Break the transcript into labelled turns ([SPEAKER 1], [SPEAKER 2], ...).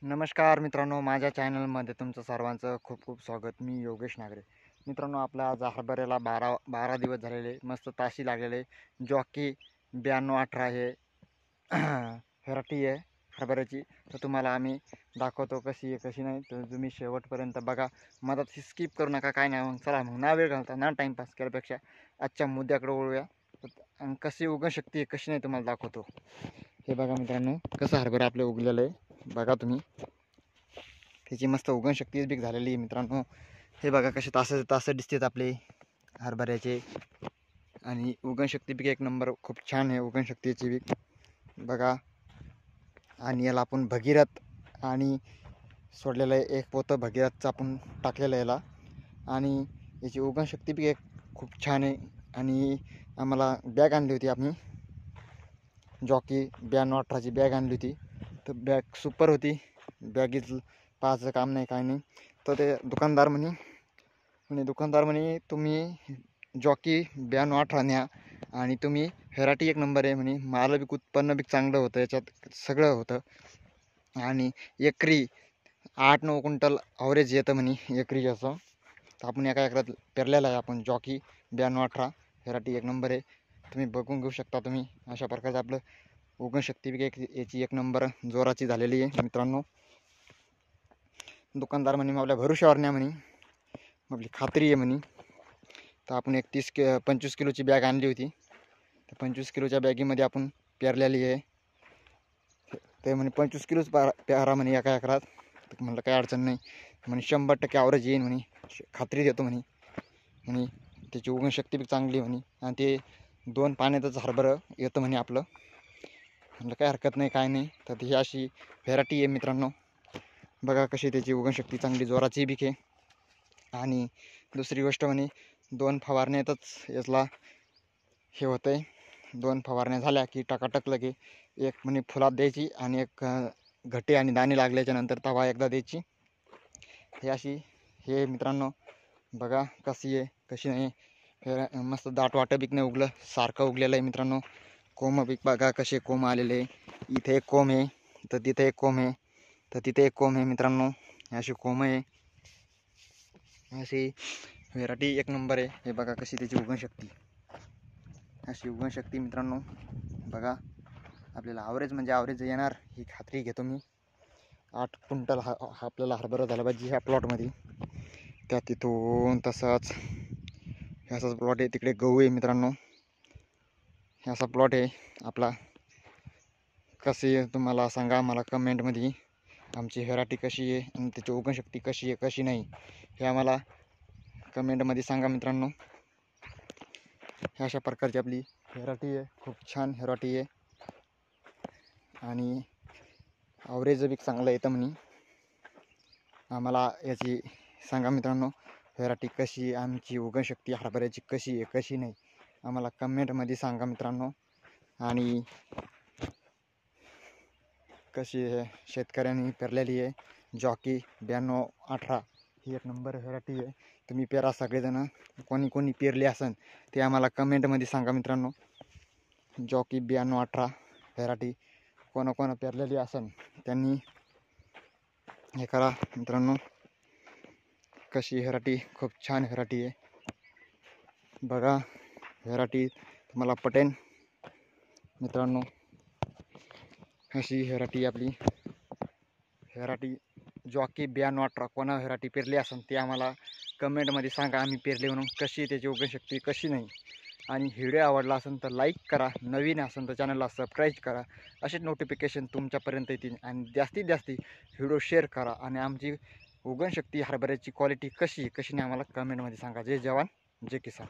[SPEAKER 1] नमस्कार मित्रांनो, माझ्या चॅनलमध्ये तुमचं सर्वांचं खूप खूप स्वागत. मी योगेश नागरे. मित्रांनो, आपला आज हरभऱ्याला 12 दिवस झालेले, मस्त ताशी लागलेले. जॉकी 9218 हे व्हरायटी आहे हरभऱ्याची. तर तुम्हाला आम्ही दाखवतो कशी आहे कशी नाही. तर तुम्ही शेवटपर्यंत बघा, मधात स्किप करू नका. काय नाही, मग चला मग ना वेळ घालता ना टाईमपास केल्यापेक्षा आजच्या मुद्द्याकडे वळूया. आणि कशी उगवण शक्ती आहे कशी नाही तुम्हाला दाखवतो. हे बघा मित्रांनो, कसं हरभरा आपलं उगलेलं आहे बघा तुम्ही. त्याची मस्त उगवण शक्ती बी झालेली आहे मित्रांनो. हे बघा कसे तास दिसतात आपले हरभऱ्याचे. आणि उगवण शक्ती बी एक नंबर, खूप छान आहे उगवण शक्तीची बी बघा. आणि याला आपण भगीरथ आणि सोडलेलं आहे, एक पोतं भगीरथचं आपण टाकलेलं याला. आणि याची उगवण शक्ती बी एक खूप छान आहे. आणि आम्हाला बॅग आणली होती आम्ही, जॉकी 9218ची बॅग आणली होती. तर बॅग सुपर होती. बॅगीच पाहायचं काम नाही काय नाही. तर ते दुकानदार म्हणे तुम्ही जॉकी 9218 न्या आणि तुम्ही व्हरायटी एक नंबर आहे म्हणे. माल बी उत्पन्न बी चांगलं होतं, याच्यात सगळं होतं. आणि एकरी 8-9 क्विंटल ॲव्हरेज येतं म्हणे एकरी असं. तर आपण एका एकरात पेरलेलं आहे आपण जॉकी 9218 व्हरायटी एक नंबर आहे. तुम्ही बघून घेऊ शकता तुम्ही. अशा प्रकारचं आपलं उगवण शक्ती बी याची एक नंबर जोराची झालेली आहे मित्रांनो. दुकानदार म्हणे आपल्या भरोश्यावर न्या म्हणे, आपली खात्री आहे म्हणे. तर आपण एक 25 किलोची बॅग आणली होती. तर 25 किलोच्या बॅगीमध्ये आपण पेरलेली आहे. ते म्हणे 25 किलोच पेरा म्हणे एका एकरात. तर म्हणलं काही अडचण नाही म्हणे, 100% ॲव्हरेज येईन म्हणे, खात्री देतो म्हणे. म्हणे त्याची उगवण शक्ती बी चांगली म्हणे. आणि ते 2 पाण्यातच हरभरं येतं म्हणे आपलं. म्हणलं काही हरकत नाही काय नाही. तर ही अशी व्हेरायटी आहे मित्रांनो. बघा कशी त्याची उगवण शक्ती चांगली जोराची बी आहे. आणि दुसरी गोष्ट म्हणे 2 फवारण्यातच याला हे होतं आहे. 2 फवारण्या झाल्या की टाकाटक लगे एक म्हणे फुलात द्यायची आणि एक घटे आणि दाणे लागल्याच्या नंतर तवा एकदा द्यायची. हे अशी हे मित्रांनो बघा कशी आहे कशी नाही. हे मस्त दाट वाटं बीक नाही उगलं, सारखं उगलेलं आहे मित्रांनो. कोंब बीक बघा कसे कोंब आलेले आहे. इथे एक कोंब आहे, तर तिथे एक कोंब आहे, तर तिथे एक कोंब आहे मित्रांनो. अशी कोंब आहे. अशी व्हेरायटी एक नंबर आहे. हे बघा कशी त्याची उगवण शक्ती, अशी उगवण शक्ती मित्रांनो. बघा आपल्याला ॲव्हरेज म्हणजे ॲव्हरेज येणार ही खात्री घेतो मी. 8 क्विंटल आपल्याला हरभरा झाला पाहिजे ह्या प्लॉटमध्ये. त्या तिथून तसाच ह्याचाच प्लॉट आहे, तिकडे गहू आहे मित्रांनो. ह्याचा प्लॉट आहे आपला. कशी आहे तुम्हाला सांगा मला कमेंटमध्ये. आमची व्हेरायटी कशी आहे आणि त्याची उगवण शक्ती कशी आहे कशी नाही हे आम्हाला कमेंटमध्ये सांगा मित्रांनो. ह्या अशा प्रकारची आपली व्हेरायटी आहे, खूप छान व्हेरायटी आहे. आणि ॲव्हरेज बी चांगलं येतं म्हणे. आम्हाला याची सांगा मित्रांनो, व्हेरायटी कशी आहे, आमची उगवण शक्ती हरभऱ्याची कशी आहे कशी नाही आम्हाला कमेंटमध्ये सांगा मित्रांनो. आणि कशी आहे शेतकऱ्यांनी पेरलेली आहे जॉकी 9218 ही एक नंबर व्हेरायटी आहे. तुम्ही पेरा सगळेजण, कोणी कोणी पेरली असन ते आम्हाला कमेंटमध्ये सांगा मित्रांनो. जॉकी 9218 व्हेरायटी कोणा पेरलेली असन त्यांनी हे करा मित्रांनो. कशी व्हेरायटी, खूप छान व्हेरायटी आहे बघा. व्हेरायटी तुम्हाला पटेन मित्रांनो. अशी व्हेरायटी आपली व्हेरायटी जॉकी 9218 कोणा व्हेरायटी पेरली असेल ते आम्हाला कमेंटमध्ये सांगा. आम्ही पेरली म्हणून कशी त्याची उगवण शक्ती कशी नाही. आणि व्हिडिओ आवडला असेल तर लाईक करा, नवीन असेल तर चॅनलला सबस्क्राईब करा. असेच नोटिफिकेशन तुमच्यापर्यंत येतील. आणि जास्तीत जास्त व्हिडिओ शेअर करा. आणि आमची उगवण शक्ती हरभऱ्याची क्वालिटी कशी नाही आम्हाला कमेंटमध्ये सांगा. जय जवान जय किसान.